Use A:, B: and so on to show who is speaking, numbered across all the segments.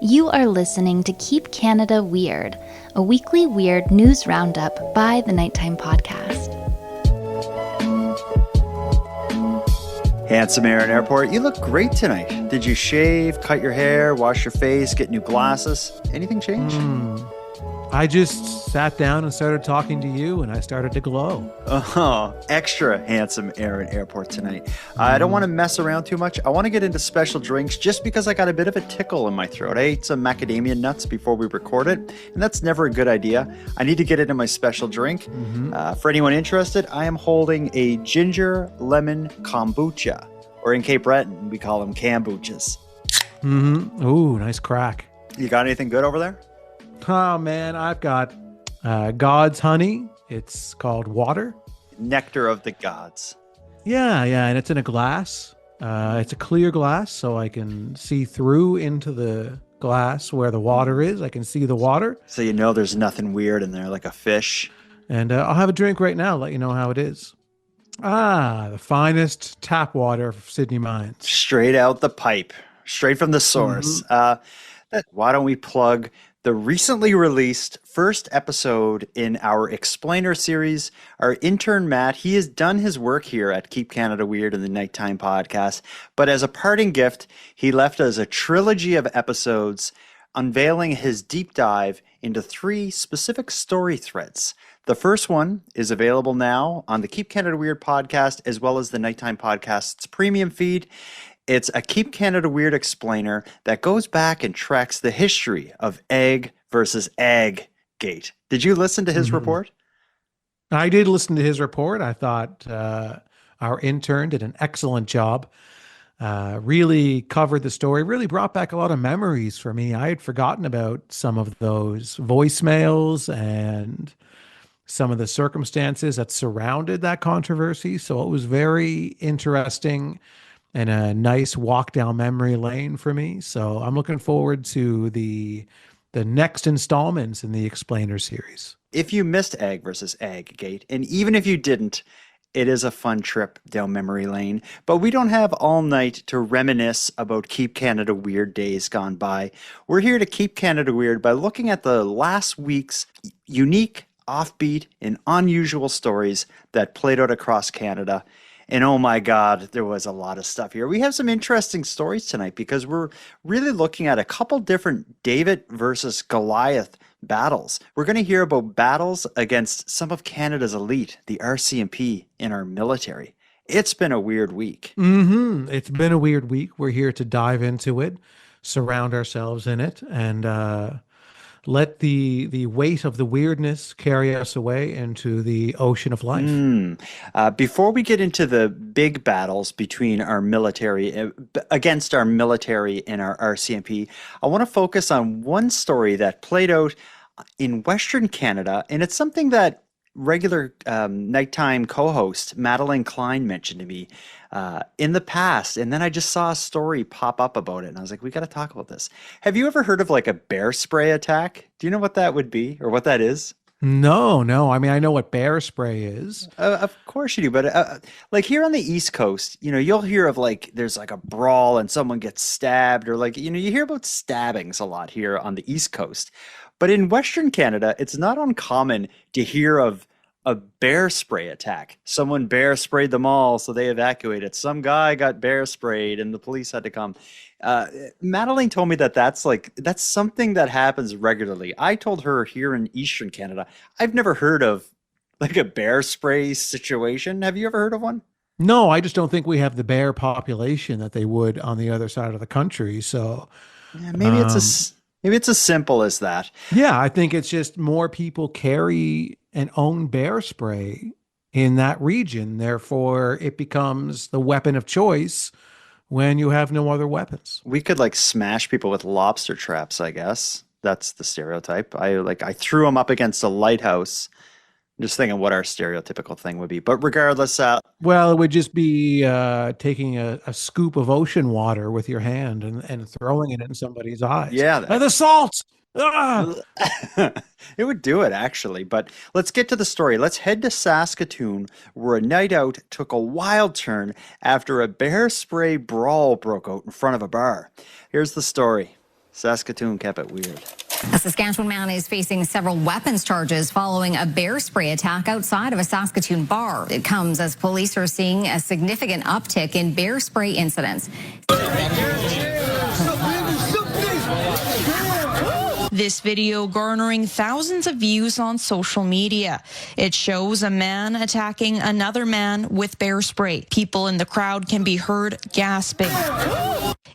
A: You are listening to Keep Canada Weird, a weekly weird news roundup by the Nighttime Podcast.
B: Handsome Aaron Airport, you look great tonight. Did you shave, cut your hair, wash your face, get new glasses? Anything change?
C: I just sat down and started talking to you, and I started to glow.
B: Oh, extra handsome Aaron Airport tonight. I don't want to mess around too much. I want to get into special drinks just because I got a bit of a tickle in my throat. I ate some macadamia nuts before we record it, and that's never a good idea. I need to get into my special drink. For anyone interested, I am holding a ginger lemon kombucha, or in Cape Breton, we call them kombuchas.
C: Ooh, nice crack.
B: You got anything good over there?
C: Oh, man, I've got God's honey. It's called water.
B: Nectar of the gods.
C: Yeah, and it's in a glass. It's a clear glass, so I can see through into the glass where the water is. I can see the water.
B: So you know there's nothing weird in there, like a fish.
C: And I'll have a drink right now, let you know how it is. The finest tap water of Sydney Mines.
B: Straight out the pipe, straight from the source. Why don't we plug the recently released first episode in our Explainer series? Our intern, Matt, he has done his work here at Keep Canada Weird and the Nighttime Podcast. But as a parting gift, he left us a trilogy of episodes unveiling his deep dive into 3 specific story threads. The first one is available now on the Keep Canada Weird podcast, as well as the Nighttime Podcast's premium feed. It's a Keep Canada Weird explainer that goes back and tracks the history of egg versus egg gate. Did you listen to his report?
C: I did listen to his report. I thought our intern did an excellent job. Really covered the story, really brought back a lot of memories for me. I had forgotten about some of those voicemails and some of the circumstances that surrounded that controversy. So it was very interesting and a nice walk down memory lane for me. So I'm looking forward to the next installments in the Explainer series.
B: If you missed Egg versus Egg Gate, and even if you didn't, it is a fun trip down memory lane. But we don't have all night to reminisce about Keep Canada Weird days gone by. We're here to keep Canada weird by looking at the last week's unique, offbeat, and unusual stories that played out across Canada. And oh my God, there was a lot of stuff here. We have some interesting stories tonight because we're really looking at a couple different David versus Goliath battles. We're going to hear about battles against some of Canada's elite, the RCMP, in our military. It's been a weird week.
C: It's been a weird week. We're here to dive into it, surround ourselves in it, and let the weight of the weirdness carry us away into the ocean of life.
B: Before we get into the big battles between our military, against our military and our RCMP, I want to focus on one story that played out in Western Canada, and it's something that regular nighttime co-host Madeline Klein mentioned to me in the past, and then I just saw a story pop up about it, and I was like, we got to talk about this. Have you ever heard of like a bear spray attack? Do you know what that would be or what that is?
C: No. I mean, I know what bear spray is.
B: Of course you do, but like here on the East Coast, you know, you'll hear of like there's like a brawl and someone gets stabbed, or like, you know, you hear about stabbings a lot here on the East Coast. But in Western Canada, it's not uncommon to hear of a bear spray attack. Someone bear sprayed them all, so they evacuated. Some guy got bear sprayed and the police had to come. Madeline told me that that's something that happens regularly. I told her here in Eastern Canada, I've never heard of like a bear spray situation. Have you ever heard of one?
C: No, I just don't think we have the bear population that they would on the other side of the country. So
B: yeah, maybe it's as simple as that.
C: Yeah, I think it's just more people carry and own bear spray in that region. Therefore, it becomes the weapon of choice when you have no other weapons.
B: We could like smash people with lobster traps, I guess. That's the stereotype. I threw them up against a lighthouse. I'm just thinking what our stereotypical thing would be. But regardless,
C: well, it would just be taking a scoop of ocean water with your hand and throwing it in somebody's eyes.
B: Yeah.
C: The salt! Ah!
B: It would do it, actually. But let's get to the story. Let's head to Saskatoon, where a night out took a wild turn after a bear spray brawl broke out in front of a bar. Here's the story. Saskatoon kept it weird.
D: A Saskatchewan man is facing several weapons charges following a bear spray attack outside of a Saskatoon bar. It comes as police are seeing a significant uptick in bear spray incidents.
E: This video garnering thousands of views on social media. It shows a man attacking another man with bear spray. People in the crowd can be heard gasping.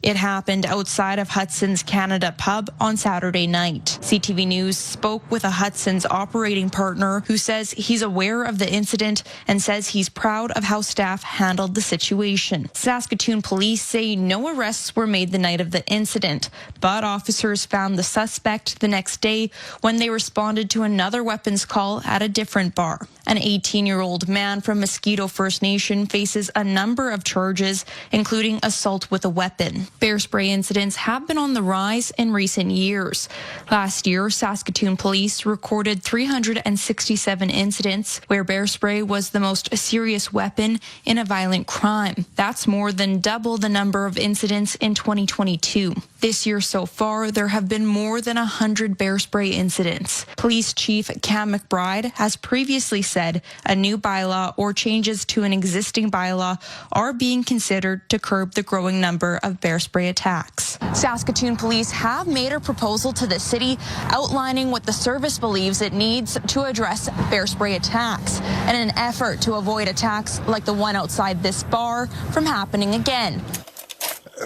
E: It happened outside of Hudson's Canada pub on Saturday night. CTV News spoke with a Hudson's operating partner who says he's aware of the incident and says he's proud of how staff handled the situation. Saskatoon police say no arrests were made the night of the incident, but officers found the suspect the next day when they responded to another weapons call at a different bar. An 18-year-old man from Mosquito First Nation faces a number of charges, including assault with a weapon. Bear spray incidents have been on the rise in recent years. Last year, Saskatoon police recorded 367 incidents where bear spray was the most serious weapon in a violent crime. That's more than double the number of incidents in 2022. This year so far, there have been more than 100 bear spray incidents. Police Chief Cam McBride has previously said a new bylaw or changes to an existing bylaw are being considered to curb the growing number of bear spray attacks. Saskatoon police have made a proposal to the city outlining what the service believes it needs to address bear spray attacks in an effort to avoid attacks like the one outside this bar from happening again.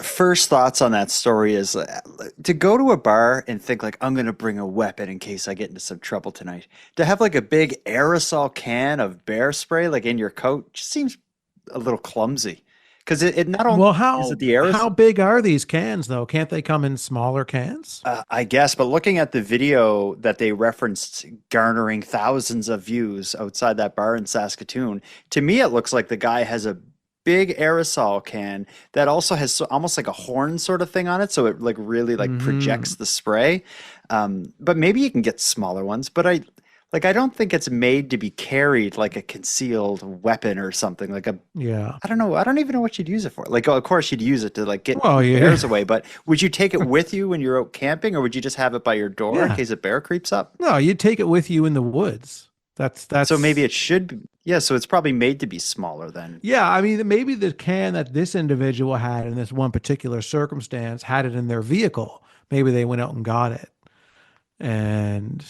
B: First thoughts on that story is to go to a bar and think like, I'm going to bring a weapon in case I get into some trouble tonight. To have like a big aerosol can of bear spray like in your coat just seems a little clumsy. Because it not only is it the aerosol.
C: How big are these cans though? Can't they come in smaller cans?
B: I guess, but looking at the video that they referenced garnering thousands of views outside that bar in Saskatoon, to me it looks like the guy has a big aerosol can that also has almost like a horn sort of thing on it, so it like really like projects the spray. But maybe you can get smaller ones, but I don't think it's made to be carried like a concealed weapon or something like a.
C: Yeah.
B: I don't know. I don't even know what you'd use it for. Like, of course you'd use it to like get bears away, but would you take it with you when you're out camping, or would you just have it by your door in case a bear creeps up?
C: No, you'd take it with you in the woods. That's
B: so maybe it should be. Yeah, so it's probably made to be smaller then.
C: Yeah, I mean, maybe the can that this individual had in this one particular circumstance had it in their vehicle. Maybe they went out and got it. And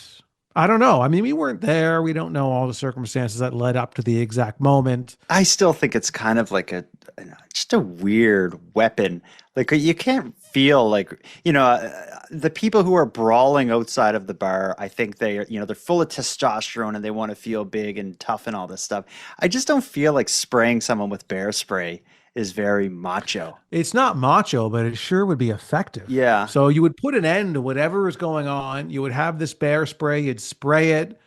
C: I don't know. I mean, we weren't there. We don't know all the circumstances that led up to the exact moment.
B: I still think it's kind of like just a weird weapon. Like you can't feel like, the people who are brawling outside of the bar, I think they're full of testosterone and they want to feel big and tough and all this stuff. I just don't feel like spraying someone with bear spray is very macho.
C: It's not macho, but it sure would be effective.
B: Yeah.
C: So you would put an end to whatever is going on. You would have this bear spray. You'd spray it.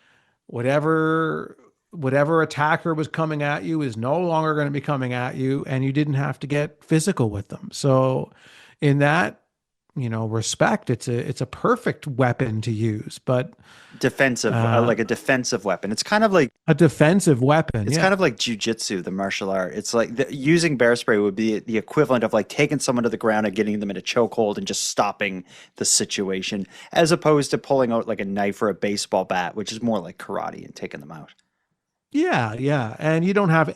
C: Whatever attacker was coming at you is no longer going to be coming at you, and you didn't have to get physical with them. So in that, respect, it's a perfect weapon to use, but
B: defensive, like a defensive weapon. It's kind of like
C: a defensive weapon.
B: It's kind of like jujitsu, the martial art. It's like using bear spray would be the equivalent of like taking someone to the ground and getting them in a chokehold and just stopping the situation, as opposed to pulling out like a knife or a baseball bat, which is more like karate and taking them out.
C: Yeah. And you don't have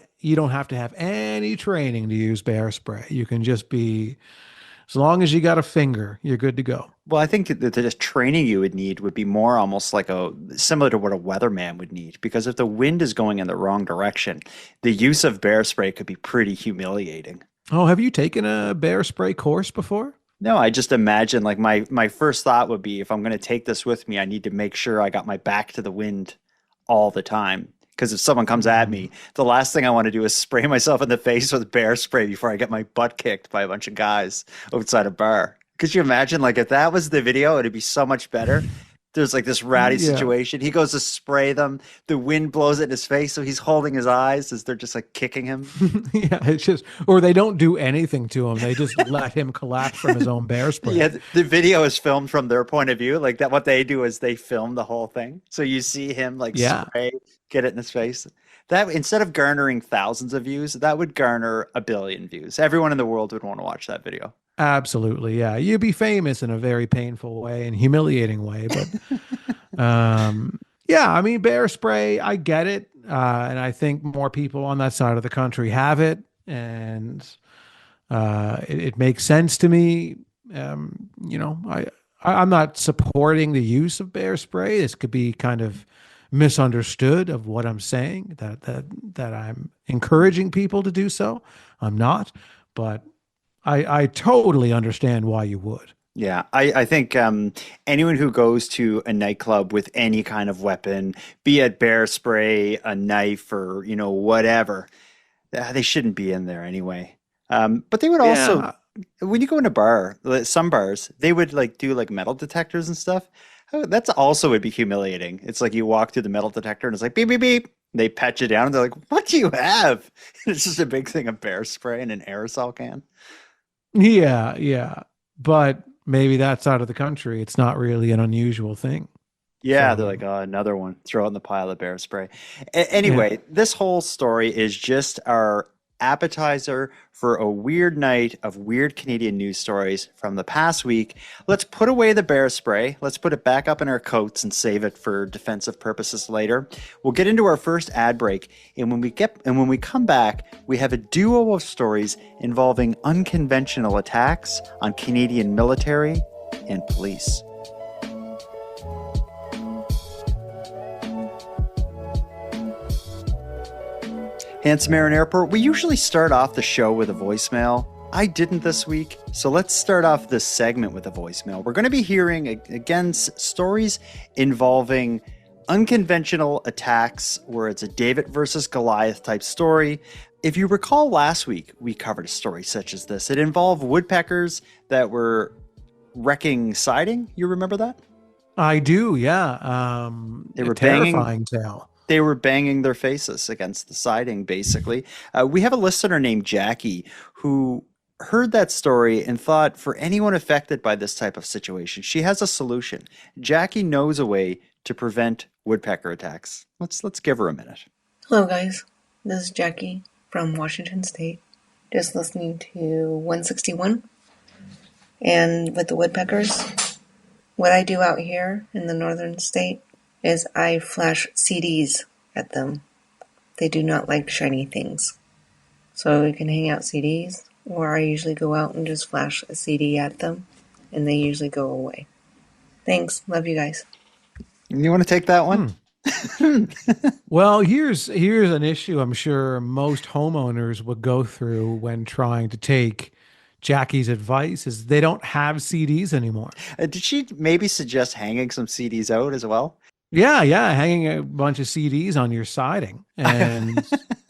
C: to have any training to use bear spray. You can just be, as long as you got a finger, you're good to go.
B: Well, I think that the training you would need would be more almost like similar to what a weatherman would need, because if the wind is going in the wrong direction, the use of bear spray could be pretty humiliating.
C: Oh, have you taken a bear spray course before?
B: No, I just imagine like my first thought would be, if I'm going to take this with me, I need to make sure I got my back to the wind all the time. Because if someone comes at me, the last thing I want to do is spray myself in the face with bear spray before I get my butt kicked by a bunch of guys outside a bar. Could you imagine, like, if that was the video, it'd be so much better. There's like this rowdy situation. He goes to spray them. The wind blows it in his face, so he's holding his eyes as they're just like kicking him.
C: Yeah, it's just, or they don't do anything to him. They just let him collapse from his own bear spray.
B: Yeah, the video is filmed from their point of view. Like that, what they do is they film the whole thing. So you see him like spray, get it in his face. That, instead of garnering thousands of views, that would garner 1 billion views. Everyone in the world would want to watch that video.
C: Absolutely, yeah. You'd be famous in a very painful way and humiliating way, but yeah, I mean, bear spray, I get it, and I think more people on that side of the country have it, and it makes sense to me. You know, I'm not supporting the use of bear spray. This could be kind of misunderstood of what I'm saying, that I'm encouraging people to do so. I'm not, but I totally understand why you would.
B: Yeah, I think anyone who goes to a nightclub with any kind of weapon, be it bear spray, a knife, or whatever, they shouldn't be in there anyway. But they would also,
C: Yeah.
B: when you go in a bar, some bars, they would like do like metal detectors and stuff. Oh, that's also would be humiliating. It's like you walk through the metal detector and it's like beep beep beep. They pat you down and they're like, "What do you have?" It's just a big thing of bear spray and an aerosol can.
C: Yeah, yeah. But maybe that side of the country, it's not really an unusual thing.
B: Yeah, they're like,
C: So,
B: oh, another one. Throw it in the pile of bear spray.
C: yeah.
B: Anyway, this whole story is just our appetizer for a weird night of weird Canadian news stories from the past week. Let's put away the bear spray. Let's put it back up in our coats and save it for defensive purposes later. We'll get into our first ad break, and when we come back, we have a duo of stories involving unconventional attacks on Canadian military and police. Handsome Aaron Airport, we usually start off the show with a voicemail. I didn't this week, so let's start off this segment with a voicemail. We're going to be hearing, again, stories involving unconventional attacks where it's a David versus Goliath type story. If you recall last week, we covered a story such as this. It involved woodpeckers that were wrecking siding. You remember that?
C: I do, yeah.
B: They
C: A
B: were banging.
C: terrifying tale.
B: They were banging their faces against the siding, basically. We have a listener named Jackie who heard that story and thought for anyone affected by this type of situation, she has a solution. Jackie knows a way to prevent woodpecker attacks. Let's give her a minute.
F: Hello guys, this is Jackie from Washington State. Just listening to 161. And with the woodpeckers, what I do out here in the northern state is I flash CDs at them. They do not like shiny things. So we can hang out CDs, or I usually go out and just flash a CD at them, and they usually go away. Thanks. Love you guys.
B: You want to take that one?
C: Well, here's an issue I'm sure most homeowners would go through when trying to take Jackie's advice is they don't have CDs anymore.
B: Did she maybe suggest hanging some CDs out as well?
C: Yeah, yeah, hanging a bunch of CDs on your siding, and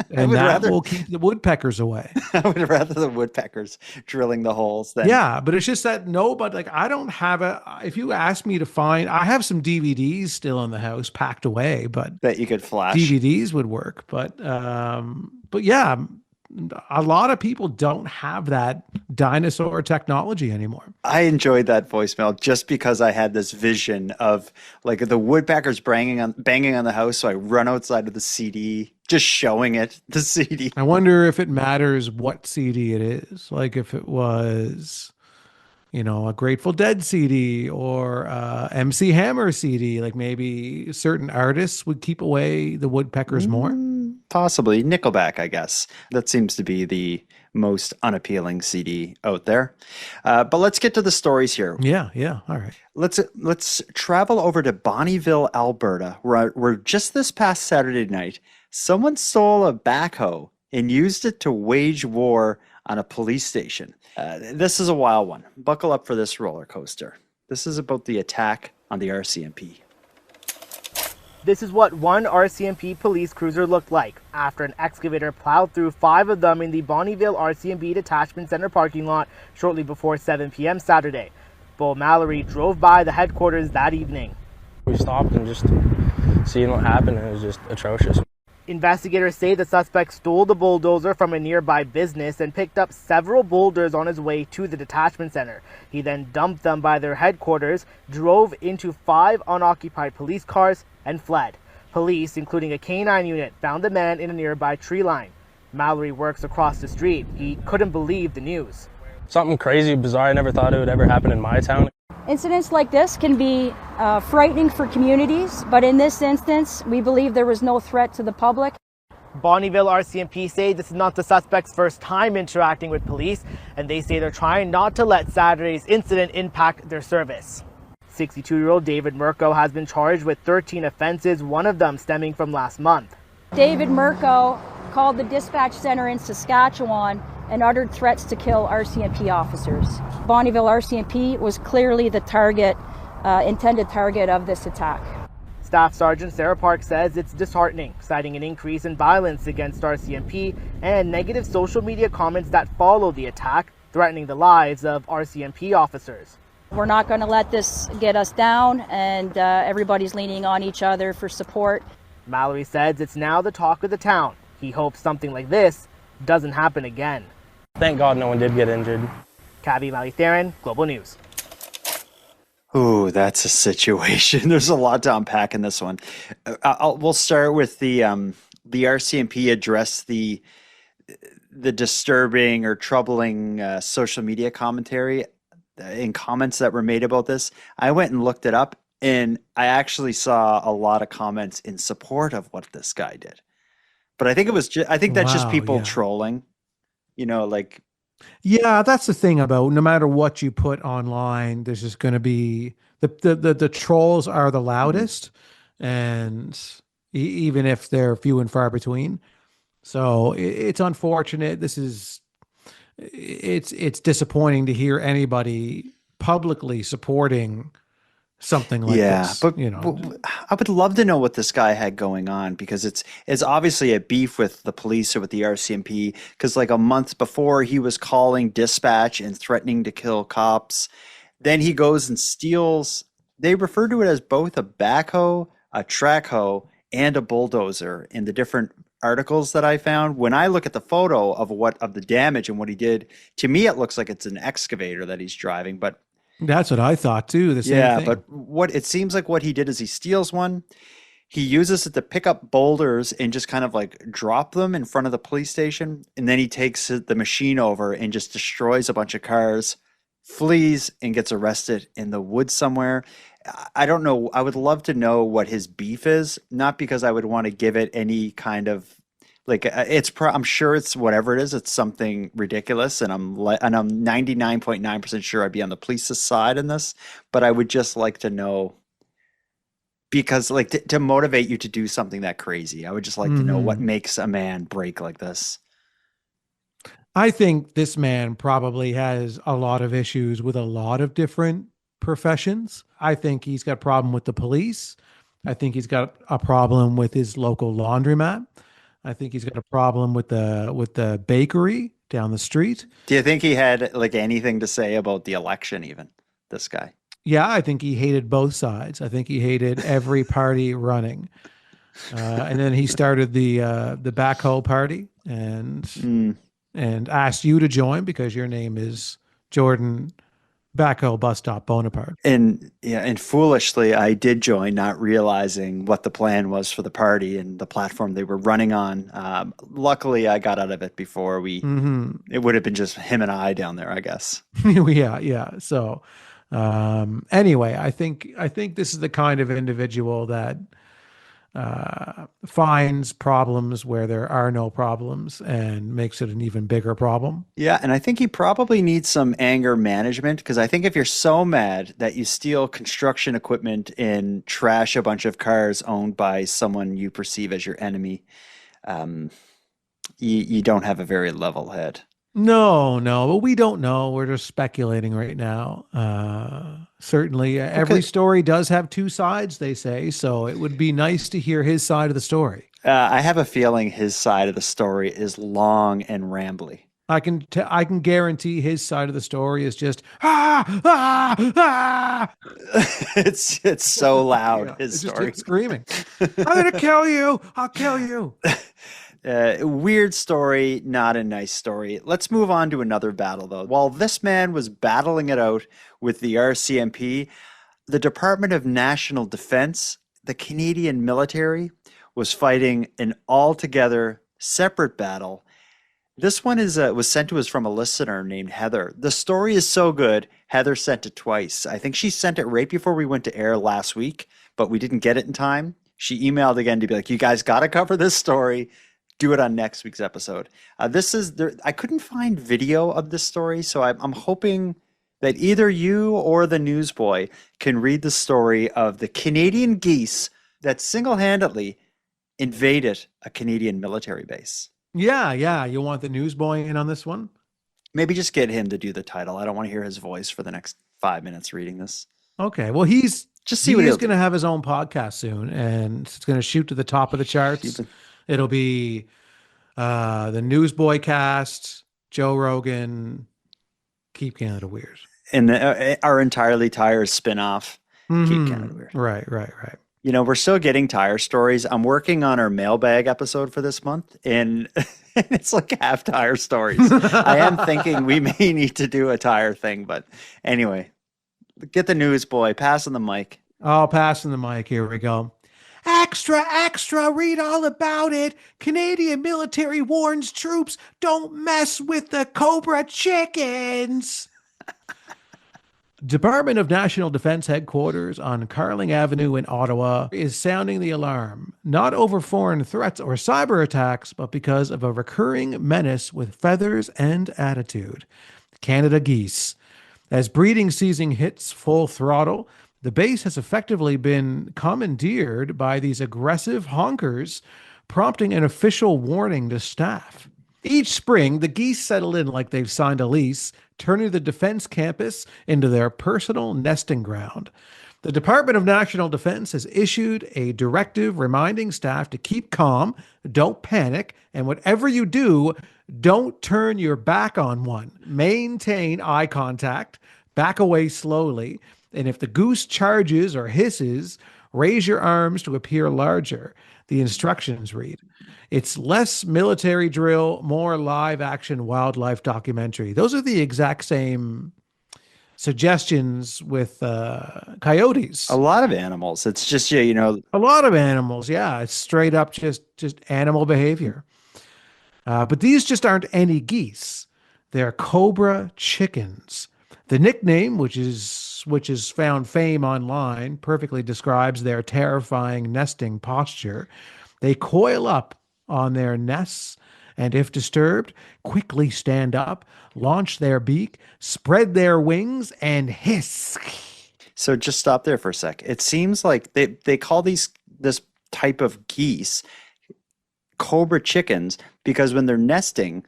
C: that will keep the woodpeckers away.
B: I would rather the woodpeckers drilling the holes than.
C: Yeah, but it's just that but like I don't have if you ask me to find, I have some DVDs still in the house packed away, but
B: that you could flash.
C: DVDs would work, but yeah, a lot of people don't have that dinosaur technology anymore.
B: I enjoyed that voicemail just because I had this vision of like the woodpeckers banging on the house. So I run outside of the CD, just showing it, the CD.
C: I wonder if it matters what CD it is. Like if it was, a Grateful Dead CD or MC Hammer CD, like maybe certain artists would keep away the woodpeckers more.
B: Possibly Nickelback, I guess. That seems to be the most unappealing CD out there. But let's get to the stories here.
C: Yeah, all right.
B: Let's travel over to Bonnyville, Alberta, where just this past Saturday night, someone stole a backhoe and used it to wage war on a police station. This is a wild one. Buckle up for this roller coaster. This is about the attack on the RCMP.
G: This is what one RCMP police cruiser looked like after an excavator plowed through 5 of them in the Bonnyville RCMP Detachment Center parking lot shortly before 7 p.m. Saturday. Bo Mallory drove by the headquarters that evening.
H: We stopped and just seeing what happened, and it was just atrocious.
G: Investigators say the suspect stole the bulldozer from a nearby business and picked up several boulders on his way to the detachment center. He then dumped them by their headquarters, drove into 5 unoccupied police cars, and fled. Police, including a K-9 unit, found the man in a nearby tree line. Mallory works across the street. He couldn't believe the news.
H: Something crazy, bizarre. I never thought it would ever happen in my town.
I: Incidents like this can be frightening for communities, but in this instance, we believe there was no threat to the public.
G: Bonnyville RCMP say this is not the suspect's first time interacting with police, and they say they're trying not to let Saturday's incident impact their service. 62-year-old David Mirko has been charged with 13 offenses, one of them stemming from last month.
I: David Mirko called the dispatch center in Saskatchewan and uttered threats to kill RCMP officers. Bonnyville RCMP was clearly the intended target of this attack.
G: Staff Sergeant Sarah Park says it's disheartening, citing an increase in violence against RCMP and negative social media comments that followed the attack, threatening the lives of RCMP officers.
I: We're not going to let this get us down, and everybody's leaning on each other for support.
G: Mallory says it's now the talk of the town. He hopes something like this doesn't happen again.
H: Thank God no one did get injured.
G: Kavi Malitharan, Global News.
B: Ooh, that's a situation. There's a lot to unpack in this one. We'll start with the RCMP address the disturbing or troubling social media commentary in comments that were made about this. I went and looked it up, and I actually saw a lot of comments in support of what this guy did. But I think that's just people trolling.
C: Yeah, that's the thing about no matter what you put online, there's just going to be the trolls are the loudest, and even if they're few and far between. So it's unfortunate. It's disappointing to hear anybody publicly supporting something like this.
B: But I would love to know what this guy had going on, because it's obviously a beef with the police or with the RCMP, because like a month before he was calling dispatch and threatening to kill cops. Then he goes and steals, they refer to it as both a backhoe, a track hoe, and a bulldozer in the different articles that I found. When I look at the photo of the damage and what he did, to me it looks like it's an excavator that he's driving, but
C: that's what I thought too. The same thing.
B: But what it seems like what he did is he steals one, he uses it to pick up boulders and just kind of like drop them in front of the police station, and then he takes the machine over and just destroys a bunch of cars, flees, and gets arrested in the woods somewhere. I don't know. I would love to know what his beef is, not because I would want to give it any kind of I'm sure it's whatever it is. It's something ridiculous, and I'm 99.9% sure I'd be on the police's side in this. But I would just like to know, because to motivate you to do something that crazy, I would just like to know what makes a man break like this.
C: I think this man probably has a lot of issues with a lot of different professions. I think he's got a problem with the police. I think he's got a problem with his local laundromat. I think he's got a problem with the bakery down the street.
B: Do you think he had anything to say about the election even, this guy?
C: Yeah, I think he hated both sides. I think he hated every party running. And then he started the backhoe party and asked you to join because your name is Jordan Backhoe Bus Stop Bonaparte.
B: And foolishly I did join, not realizing what the plan was for the party and the platform they were running on. Luckily I got out of it before it would have been just him and I down there, I guess.
C: Yeah. So anyway, I think this is the kind of individual that finds problems where there are no problems and makes it an even bigger problem.
B: Yeah, and I think he probably needs some anger management, because I think if you're so mad that you steal construction equipment and trash a bunch of cars owned by someone you perceive as your enemy, you don't have a very level head.
C: No, but we don't know. We're just speculating right now. Certainly, every story does have two sides, they say, so it would be nice to hear his side of the story.
B: I have a feeling his side of the story is long and rambly.
C: I can guarantee his side of the story is just
B: It's so loud. His story,
C: just screaming. I'm gonna kill you. I'll kill you.
B: Weird story, not a nice story. Let's move on to another battle, though. While this man was battling it out with the RCMP, the Department of National Defense, the Canadian military, was fighting an altogether separate battle This one is was sent to us from a listener named Heather. The story is so good, Heather sent it twice. I think she sent it right before we went to air last week, but we didn't get it in time. She emailed again to be like, you guys got to cover this story. Do it on next week's episode. This is there. I couldn't find video of this story, so I'm hoping that either you or the newsboy can read the story of the Canadian geese that single-handedly invaded a Canadian military base.
C: Yeah. You want the newsboy in on this one?
B: Maybe just get him to do the title. I don't want to hear his voice for the next 5 minutes reading this.
C: Okay. Well, he's
B: going
C: to have his own podcast soon, and it's going to shoot to the top of the charts. It'll be the Newsboy Cast, Joe Rogan, Keep Canada Weird.
B: And our Entirely Tires spinoff, Keep Canada Weird.
C: Right.
B: You know, we're still getting tire stories. I'm working on our mailbag episode for this month, and it's like half tire stories. I am thinking we may need to do a tire thing, but anyway, get the newsboy, passing the mic.
C: Oh, passing the mic. Here we go. Extra, read all about it. Canadian military warns troops, don't mess with the Cobra chickens. Department of National Defense headquarters on Carling Avenue in Ottawa is sounding the alarm, not over foreign threats or cyber attacks, but because of a recurring menace with feathers and attitude. Canada geese. As breeding season hits full throttle, the base has effectively been commandeered by these aggressive honkers, prompting an official warning to staff. Each spring, the geese settle in like they've signed a lease, turning the defense campus into their personal nesting ground. The Department of National Defense has issued a directive reminding staff to keep calm, don't panic, and whatever you do, don't turn your back on one. Maintain eye contact, back away slowly, and if the goose charges or hisses, raise your arms to appear larger. The instructions read. It's less military drill, more live action wildlife documentary. Those are the exact same suggestions with coyotes.
B: A lot of animals. It's just, a
C: lot of animals. Yeah. It's straight up just animal behavior. But these just aren't any geese. They're Cobra chickens. The nickname, which has found fame online, perfectly describes their terrifying nesting posture. They coil up on their nests, and if disturbed, quickly stand up, launch their beak, spread their wings, and hiss.
B: So just stop there for a sec. It seems like they call this type of geese Cobra chickens because when they're nesting,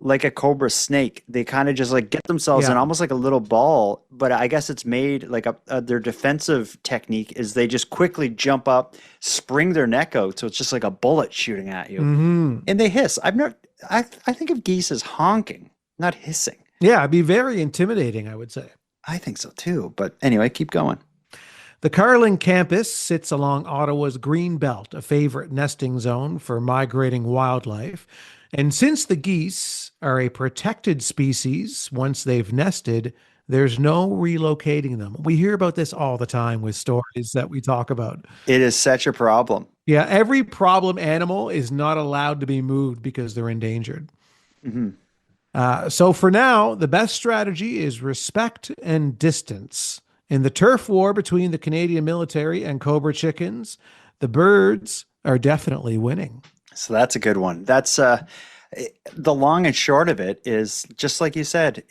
B: like a cobra snake, they kind of just like get themselves in almost like a little ball, but I guess it's made like their defensive technique is they just quickly jump up, spring their neck out, so it's just like a bullet shooting at you, and they hiss. I think of geese as honking, not hissing.
C: Yeah, it'd be very intimidating, I would say.
B: I think so too, but anyway, keep going.
C: The Carling campus sits along Ottawa's Green Belt, a favorite nesting zone for migrating wildlife. And since the geese are a protected species, once they've nested, there's no relocating them. We hear about this all the time with stories that we talk about.
B: It is such a problem.
C: Yeah, every problem animal is not allowed to be moved because they're endangered. So for now, the best strategy is respect and distance. In the turf war between the Canadian military and Cobra chickens, the birds are definitely winning.
B: So that's a good one. That's the long and short of it is just like you said,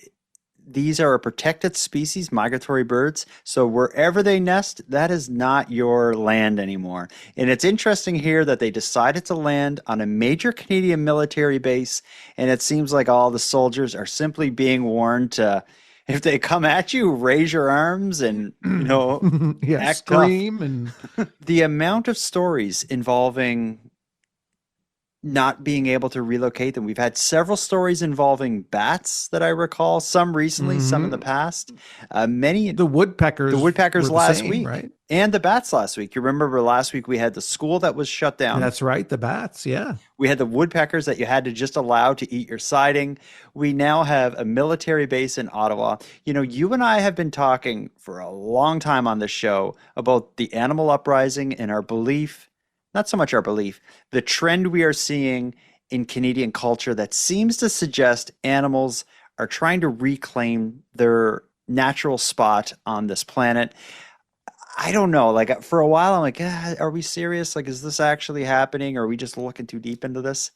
B: these are a protected species, migratory birds. So wherever they nest, that is not your land anymore. And it's interesting here that they decided to land on a major Canadian military base. And it seems like all the soldiers are simply being warned to, if they come at you, raise your arms and, act
C: scream.
B: tough. And the amount of stories involving not being able to relocate them. We've had several stories involving bats that I recall, some recently, some in the past. Many
C: the woodpeckers
B: last
C: same,
B: week,
C: right?
B: And the bats last week. You remember last week we had the school that was shut down.
C: That's right, the bats, yeah.
B: We had the woodpeckers that you had to just allow to eat your siding. We now have a military base in Ottawa. You and I have been talking for a long time on this show about the animal uprising and our belief, not so much our belief, the trend we are seeing in Canadian culture that seems to suggest animals are trying to reclaim their natural spot on this planet. I don't know. Like for a while, I'm like, are we serious? Like, is this actually happening? Or are we just looking too deep into this?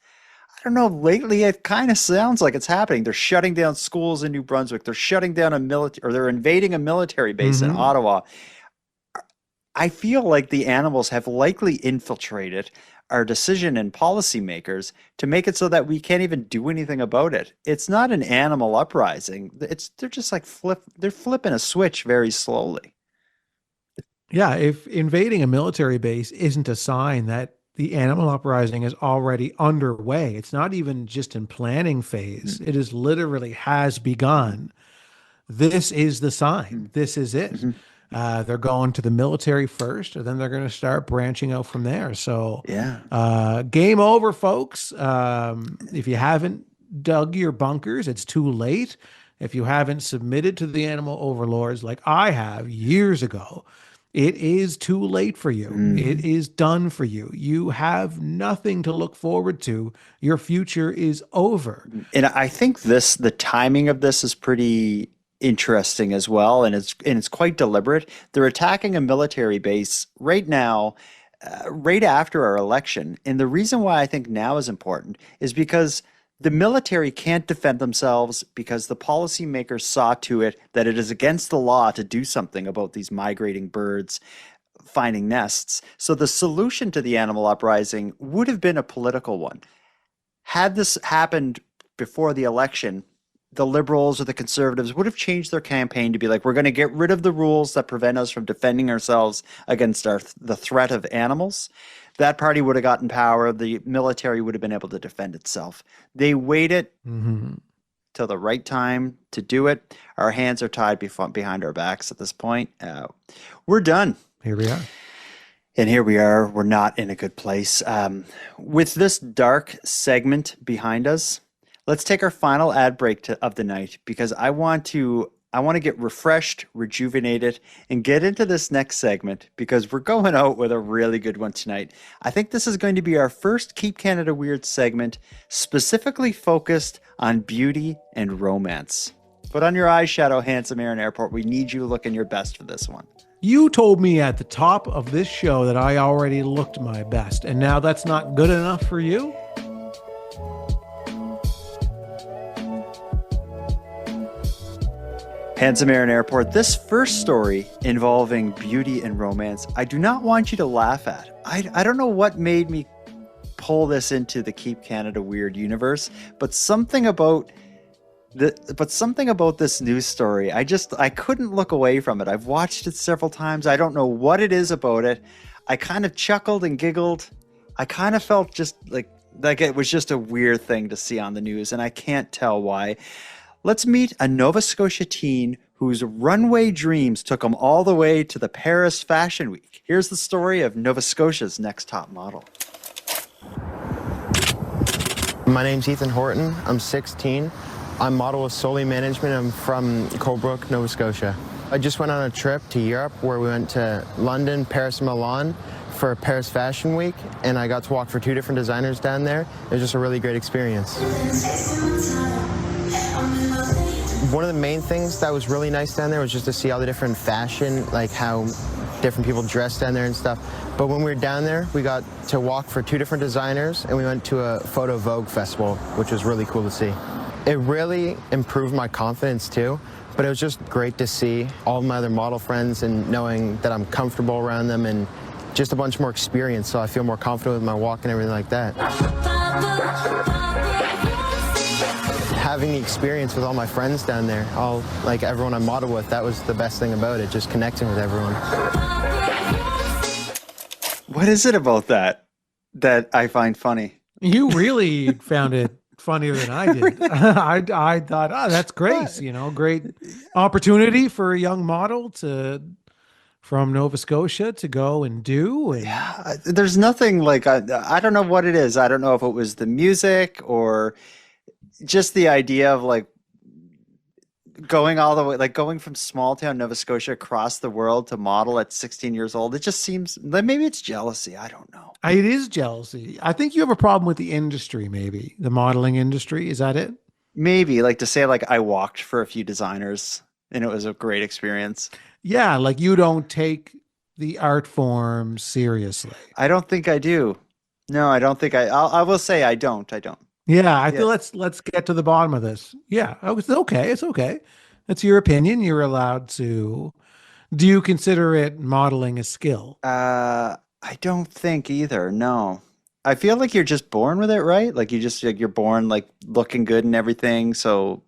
B: I don't know. Lately, it kind of sounds like it's happening. They're shutting down schools in New Brunswick. They're shutting down or they're invading a military base in Ottawa. I feel like the animals have likely infiltrated our decision and policymakers to make it so that we can't even do anything about it. It's not an animal uprising. They're just like they're flipping a switch very slowly.
C: Yeah, if invading a military base isn't a sign that the animal uprising is already underway, it's not even just in planning phase. It is literally has begun. This is the sign. This is it. They're going to the military first, and then they're going to start branching out from there. So, game over, folks. If you haven't dug your bunkers, it's too late. If you haven't submitted to the animal overlords like I have years ago, it is too late for you. It is done for you. You have nothing to look forward to. Your future is over.
B: And I think the timing of this is pretty interesting as well, and it's quite deliberate. They're attacking a military base right now, right after our election. And the reason why I think now is important is because the military can't defend themselves because the policymakers saw to it that it is against the law to do something about these migrating birds finding nests. So the solution to the animal uprising would have been a political one. Had this happened before the election, the Liberals or the Conservatives would have changed their campaign to be like, we're going to get rid of the rules that prevent us from defending ourselves against the threat of animals. That party would have gotten power. The military would have been able to defend itself. They waited till the right time to do it. Our hands are tied behind our backs at this point. We're done.
C: Here we are.
B: And here we are. We're not in a good place. With this dark segment behind us, let's take our final ad break of the night, because I want to get refreshed, rejuvenated, and get into this next segment, because we're going out with a really good one tonight. I think this is going to be our first Keep Canada Weird segment, specifically focused on beauty and romance. Put on your eyeshadow, handsome Aaron Airport. We need you looking your best for this one.
C: You told me at the top of this show that I already looked my best, and now that's not good enough for you?
B: Handsome Aaron Airport, this first story involving beauty and romance, I do not want you to laugh at. I don't know what made me pull this into the Keep Canada Weird universe, but something about this news story, I couldn't look away from it. I've watched it several times. I don't know what it is about it. I kind of chuckled and giggled. I kind of felt just like it was just a weird thing to see on the news, and I can't tell why. Let's meet a Nova Scotia teen whose runway dreams took him all the way to the Paris Fashion Week. Here's the story of Nova Scotia's next top model.
J: My name's Ethan Horton. I'm 16. I'm model with Solely Management. I'm from Colebrook, Nova Scotia. I just went on a trip to Europe where we went to London, Paris, and Milan for Paris Fashion Week, and I got to walk for 2 different designers down there. It was just a really great experience. One of the main things that was really nice down there was just to see all the different fashion, like how different people dress down there and stuff. But when we were down there, we got to walk for 2 different designers, and we went to a Photo Vogue festival, which was really cool to see. It really improved my confidence too, but it was just great to see all my other model friends and knowing that I'm comfortable around them, and just a bunch more experience, so I feel more confident with my walk and everything like that. Having the experience with all my friends down there, everyone I model with, that was the best thing about it, just connecting with everyone.
B: What is it about that I find funny?
C: You really found it funnier than I did. I thought, that's great. Great opportunity for a young model from Nova Scotia to go and do.
B: Yeah, there's nothing like, I don't know what it is. I don't know if it was the music or just the idea of like going all the way, like going from small town Nova Scotia across the world to model at 16 years old. It just seems like maybe it's jealousy. I don't know.
C: It is jealousy. I think you have a problem with the industry, maybe the modeling industry. Is that it?
B: Maybe like to say like I walked for a few designers and it was a great experience.
C: Yeah, like you don't take the art form seriously.
B: I don't think I do. No, I don't think I will say I don't. I don't.
C: Yeah, I feel let's get to the bottom of this. Yeah, it's okay. It's okay. It's your opinion. You're allowed to. Do you consider it modeling a skill?
B: I don't think either. No. I feel like you're just born with it, right? Like you just like you're born like looking good and everything, so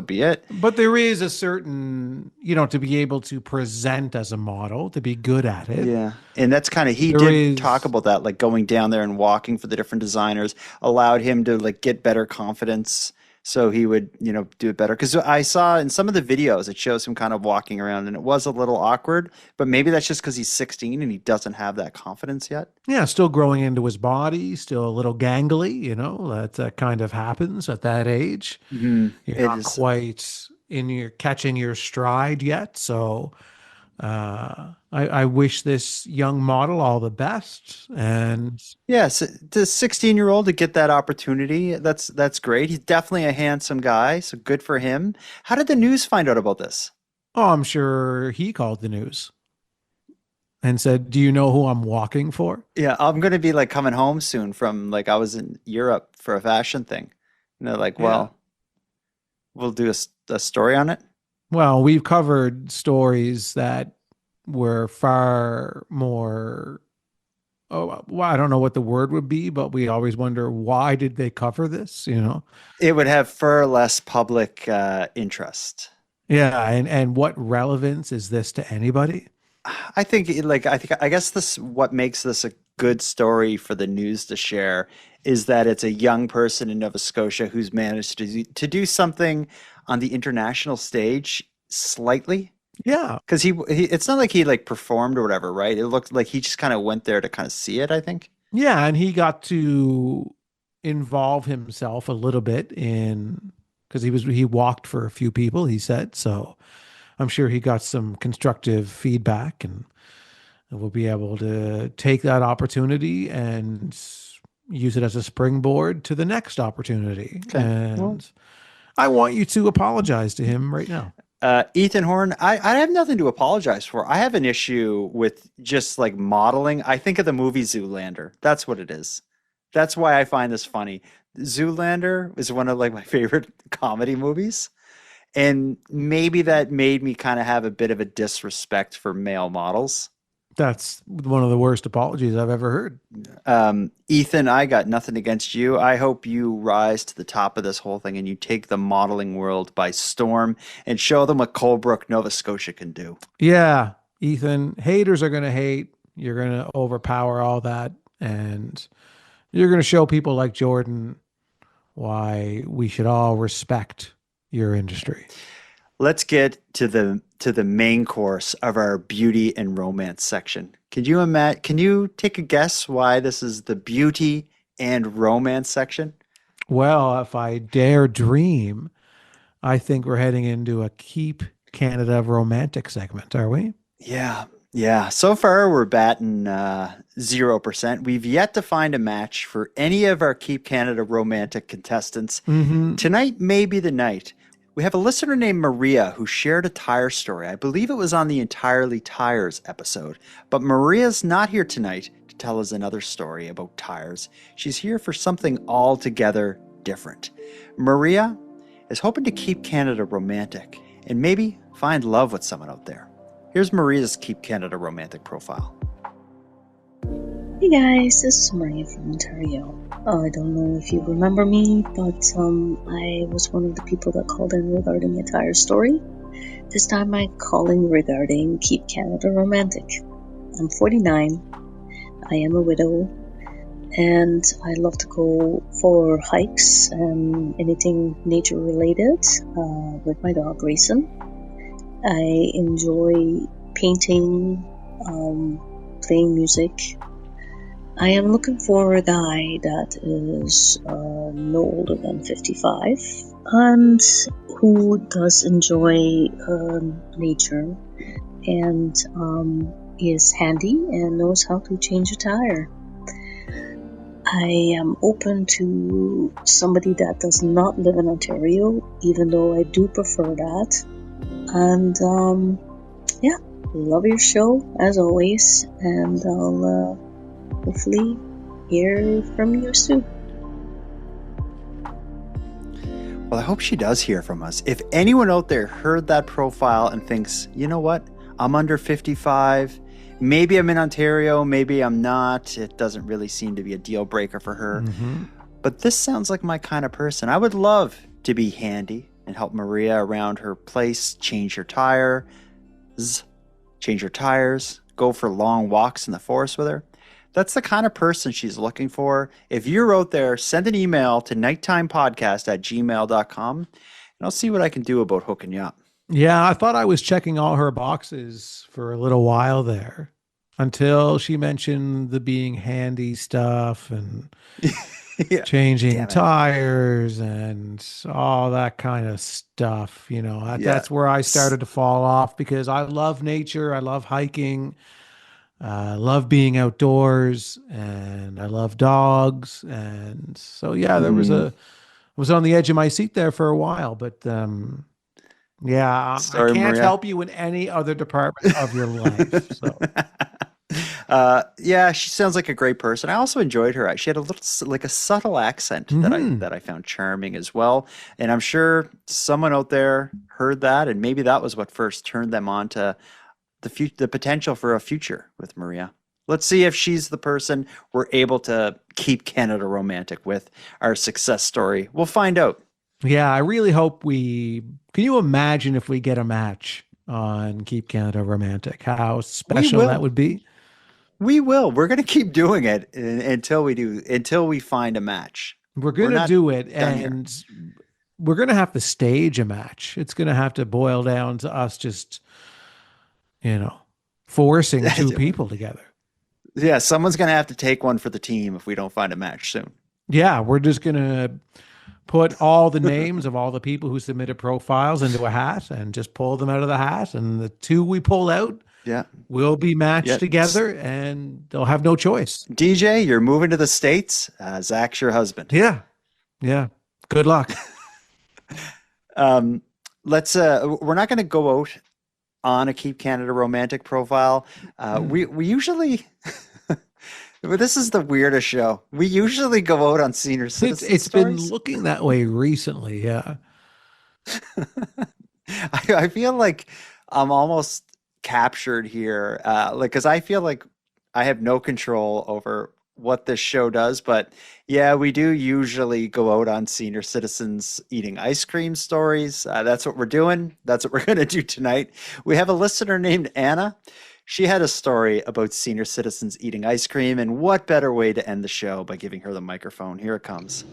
B: be it.
C: But there is a certain, to be able to present as a model, to be good at it.
B: Yeah. And that's kind of, he
C: There
B: did
C: is-
B: talk about that, like going down there and walking for the different designers allowed him to like get better confidence. So he would, do it better. Because I saw in some of the videos, it shows him kind of walking around and it was a little awkward, but maybe that's just because he's 16 and he doesn't have that confidence yet.
C: Yeah, still growing into his body, still a little gangly, that kind of happens at that age.
B: Mm-hmm.
C: You're not quite catching your stride yet. So I wish this young model all the best. And
B: yes, the 16-year-old to get that opportunity, that's great. He's definitely a handsome guy, so good for him. How did the news find out about this?
C: Oh, I'm sure he called the news and said, "Do you know who I'm walking for?"
B: Yeah, I'm going to be like coming home soon from like I was in Europe for a fashion thing. And they're like, well, we'll do a story on it.
C: Well, we've covered stories that were far more, I don't know what the word would be, but we always wonder, why did they cover this?
B: It would have far less public interest.
C: Yeah, and what relevance is this to anybody?
B: I guess this what makes this a good story for the news to share is that it's a young person in Nova Scotia who's managed to do something on the international stage slightly.
C: Yeah,
B: because he it's not like he like performed or whatever, right? It looked like he just kind of went there to kind of see it, I think.
C: Yeah, and he got to involve himself a little bit because he walked for a few people, he said. So I'm sure he got some constructive feedback and we'll be able to take that opportunity and use it as a springboard to the next opportunity.
B: Okay.
C: And I want you to apologize to him right now.
B: Ethan Horn, I have nothing to apologize for. I have an issue with just like modeling. I think of the movie Zoolander. That's what it is. That's why I find this funny. Zoolander is one of like my favorite comedy movies. And maybe that made me kind of have a bit of a disrespect for male models.
C: That's one of the worst apologies I've ever heard.
B: Ethan, I got nothing against you. I hope you rise to the top of this whole thing and you take the modeling world by storm and show them what Colebrook, Nova Scotia can do.
C: Yeah, Ethan, haters are going to hate. You're going to overpower all that. And you're going to show people like Jordan why we should all respect your industry.
B: Let's get to the main course of our beauty and romance section. Can you take a guess why this is the beauty and romance section?
C: Well, if I dare dream, I think we're heading into a Keep Canada Romantic segment, are we?
B: Yeah. So far, we're batting 0%. We've yet to find a match for any of our Keep Canada Romantic contestants.
C: Mm-hmm.
B: Tonight may be the night. We have a listener named Maria who shared a tire story. I believe it was on the Entirely Tires episode. But Maria's not here tonight to tell us another story about tires. She's here for something altogether different. Maria is hoping to keep Canada romantic and maybe find love with someone out there. Here's Maria's Keep Canada Romantic profile.
K: Hey guys, this is Maria from Ontario. I don't know if you remember me, but I was one of the people that called in regarding a tire story. This time I'm calling regarding Keep Canada Romantic. I'm 49, I am a widow, and I love to go for hikes and anything nature related with my dog Grayson. I enjoy painting, playing music. I am looking for a guy that is no older than 55 and who does enjoy nature and is handy and knows how to change a tire. I am open to somebody that does not live in Ontario, even though I do prefer that. And yeah, love your show as always, and I'll hopefully hear from you soon.
B: Well, I hope she does hear from us. If anyone out there heard that profile and thinks, you know what, I'm under 55, maybe I'm in Ontario, maybe I'm not, it doesn't really seem to be a deal breaker for her. But this sounds like my kind of person. I would love to be handy and help Maria around her place, change her tires, go for long walks in the forest with her. That's the kind of person she's looking for. If you're out there, send an email to nighttimepodcast@gmail.com, and I'll see what I can do about hooking you up.
C: Yeah, I thought I was checking all her boxes for a little while there until she mentioned the being handy stuff and changing tires and all that kind of stuff. You know, that's where I started to fall off because I love nature. I love hiking. I love being outdoors and I love dogs. And so, yeah, there was on the edge of my seat there for a while, but, yeah,
B: Sorry,
C: I can't
B: Maria.
C: help you in any other department of your life. So,
B: yeah, she sounds like a great person. I also enjoyed her. She had a little, like a subtle accent that I found charming as well. And I'm sure someone out there heard that, and maybe that was what first turned them on to the potential for a future with Maria. Let's see if she's the person we're able to keep Canada romantic with our success story. We'll find out.
C: yeah, I really hope can you imagine if we get a match on Keep Canada Romantic? How special that would be?
B: We will. We're going to keep doing it until we find a match.
C: We're going to
B: not
C: do it,
B: done here.
C: and we're going to have to stage a match. It's going to have to boil down to us just, forcing two people together.
B: Yeah, someone's going to have to take one for the team if we don't find a match soon.
C: Yeah, we're just going to put all the names of all the people who submitted profiles into a hat and just pull them out of the hat. And the two we pull out will be matched together and they'll have no choice.
B: DJ, you're moving to the States. Zach's your husband.
C: Yeah. Yeah. Good luck.
B: We're not going to go out on a Keep Canada Romantic profile. We usually... This is the weirdest show. We usually go out on senior citizen
C: It's
B: stories.
C: been looking that way recently, yeah.
B: I feel like I'm almost captured here, because I feel like I have no control over what this show does. But yeah, we do usually go out on senior citizens eating ice cream stories. That's what we're doing. That's what we're going to do tonight. We have a listener named Anna. She had a story about senior citizens eating ice cream, and what better way to end the show by giving her the microphone. Here it comes.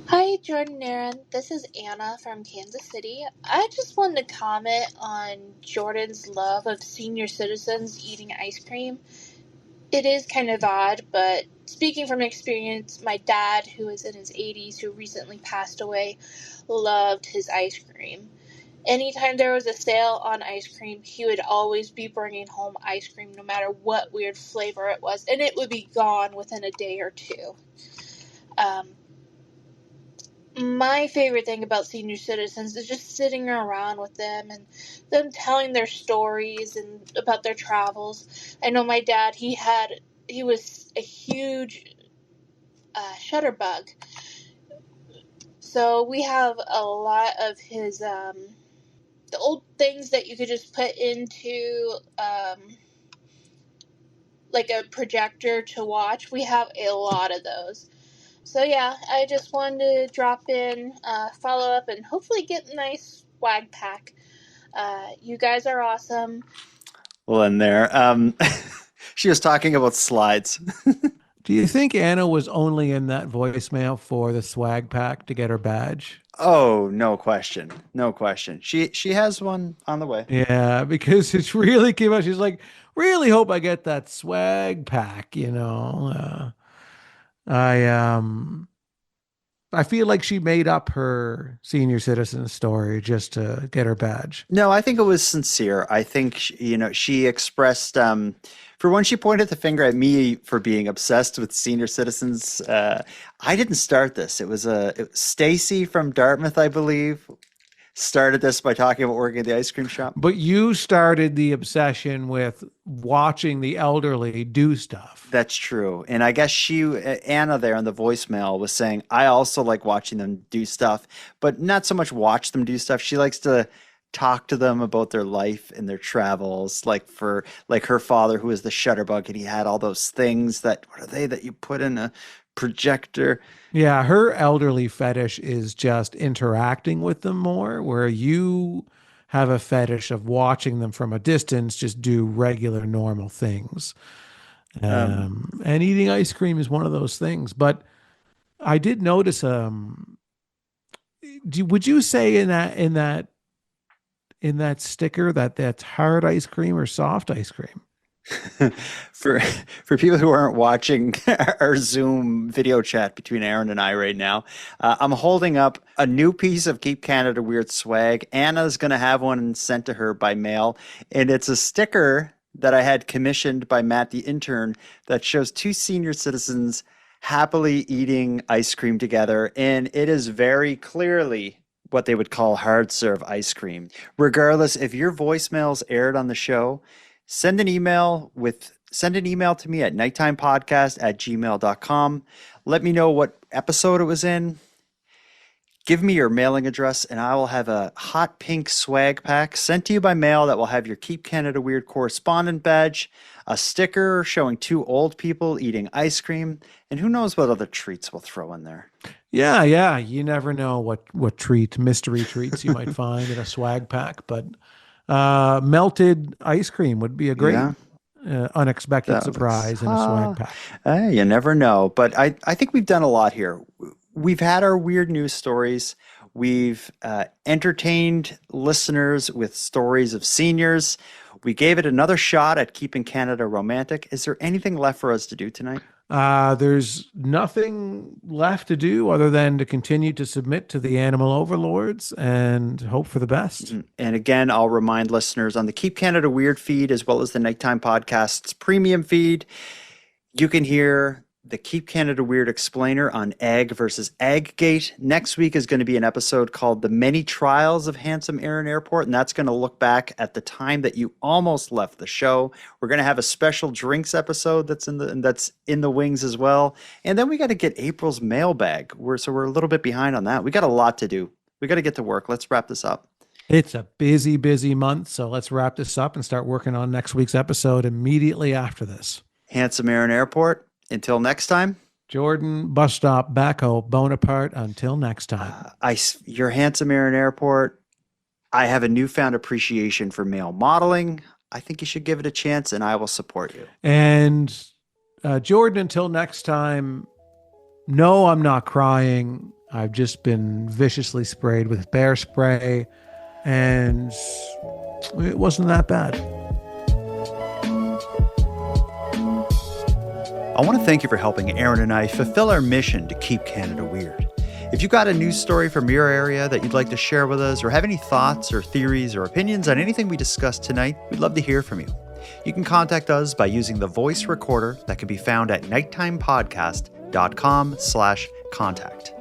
L: Hi, Jordan and Aaron. This is Anna from Kansas City. I just wanted to comment on Jordan's love of senior citizens eating ice cream. It is kind of odd, but speaking from experience, my dad, who is in his 80s, who recently passed away, loved his ice cream. Anytime there was a sale on ice cream, he would always be bringing home ice cream, no matter what weird flavor it was, and it would be gone within a day or two. My favorite thing about senior citizens is just sitting around with them and them telling their stories and about their travels. I know my dad, he was a huge shutterbug. So we have a lot of his... the old things that you could just put into like a projector to watch. We have a lot of those. So yeah, I just wanted to drop in, follow up, and hopefully get a nice swag pack. You guys are awesome.
B: Well, in there, she was talking about slides.
C: Do you think Anna was only in that voicemail for the swag pack to get her badge?
B: Oh, no question. No question. She has one on the way.
C: Yeah, because it's really came out. She's like, really hope I get that swag pack, I feel like she made up her senior citizen story just to get her badge.
B: No, I think it was sincere. I think, she expressed, for one, she pointed the finger at me for being obsessed with senior citizens. I didn't start this. It was Stacy from Dartmouth, I believe, started this by talking about working at the ice cream shop.
C: But you started the obsession with watching the elderly do stuff.
B: That's true. And I guess Anna there on the voicemail was saying, I also like watching them do stuff, but not so much watch them do stuff. She likes to talk to them about their life and their travels, like her father, who was the shutterbug, and he had all those things what are they that you put in a projector?
C: Yeah, her elderly fetish is just interacting with them more, where you have a fetish of watching them from a distance just do regular, normal things. And eating ice cream is one of those things. But I did notice, would you say in that sticker that's hard ice cream or soft ice cream?
B: For people who aren't watching our Zoom video chat between Aaron and I right now, I'm holding up a new piece of Keep Canada Weird swag. Anna's going to have one sent to her by mail, and it's a sticker that I had commissioned by Matt the intern that shows two senior citizens happily eating ice cream together, and it is very clearly what they would call hard serve ice cream. Regardless, if your voicemails aired on the show, send an email to me at nighttimepodcast@gmail.com. Let me know what episode it was in. Give me your mailing address, and I will have a hot pink swag pack sent to you by mail that will have your Keep Canada Weird correspondent badge, a sticker showing two old people eating ice cream, and who knows what other treats we'll throw in there.
C: Yeah. You never know what mystery treats you might find in a swag pack, but melted ice cream would be a great unexpected surprise in a swag pack.
B: You never know. But I think we've done a lot here. We've had our weird news stories. We've entertained listeners with stories of seniors. We gave it another shot at keeping Canada romantic. Is there anything left for us to do tonight?
C: There's nothing left to do other than to continue to submit to the animal overlords and hope for the best.
B: And again, I'll remind listeners on the Keep Canada Weird feed, as well as the Nighttime Podcast's premium feed, you can hear the Keep Canada Weird explainer on Egg versus Eggate. Next week is going to be an episode called The Many Trials of Handsome Aaron Airport, and that's going to look back at the time that you almost left the show. We're going to have a special drinks episode that's in the wings as well. And then we got to get April's mailbag. We're a little bit behind on that. We got a lot to do. We got to get to work. Let's wrap this up.
C: It's a busy, busy month, so let's wrap this up and start working on next week's episode immediately after this.
B: Handsome Aaron Airport. Until next time.
C: Jordan, bus stop, backhoe, Bonaparte. Until next time.
B: Your Handsome Aaron Airport. I have a newfound appreciation for male modeling. I think you should give it a chance, and I will support you.
C: And Jordan, until next time, no, I'm not crying. I've just been viciously sprayed with bear spray, and it wasn't that bad.
B: I want to thank you for helping Aaron and I fulfill our mission to keep Canada weird. If you've got a news story from your area that you'd like to share with us, or have any thoughts or theories or opinions on anything we discussed tonight, we'd love to hear from you. You can contact us by using the voice recorder that can be found at nighttimepodcast.com/contact.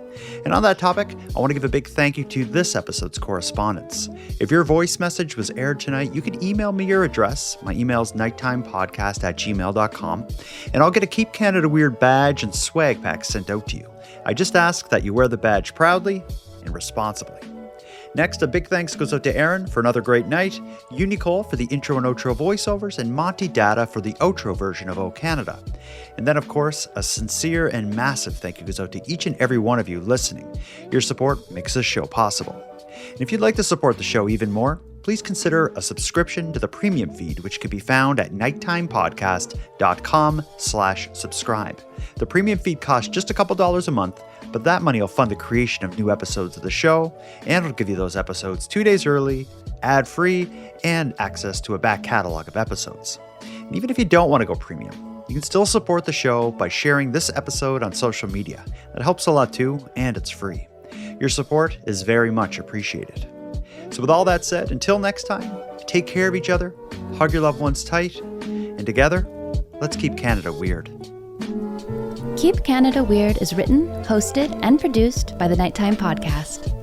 B: And on that topic, I want to give a big thank you to this episode's correspondents. If your voice message was aired tonight, you can email me your address. My email is nighttimepodcast@gmail.com, and I'll get a Keep Canada Weird badge and swag pack sent out to you. I just ask that you wear the badge proudly and responsibly. Next, a big thanks goes out to Aaron for another great night, you, Nicole, for the intro and outro voiceovers, and Monty Data for the outro version of O Canada. And then, of course, a sincere and massive thank you goes out to each and every one of you listening. Your support makes this show possible. And if you'd like to support the show even more, please consider a subscription to the premium feed, which can be found at nighttimepodcast.com/subscribe. The premium feed costs just a couple dollars a month, but that money will fund the creation of new episodes of the show, and it'll give you those episodes 2 days early, ad-free, and access to a back catalog of episodes. And even if you don't want to go premium, You can still support the show by sharing this episode on social media. That helps a lot too, and it's free. Your support is very much appreciated. So with all that said, until next time, take care of each other, hug your loved ones tight, and together, let's keep Canada weird.
A: Keep Canada Weird is written, hosted, and produced by the Nighttime Podcast.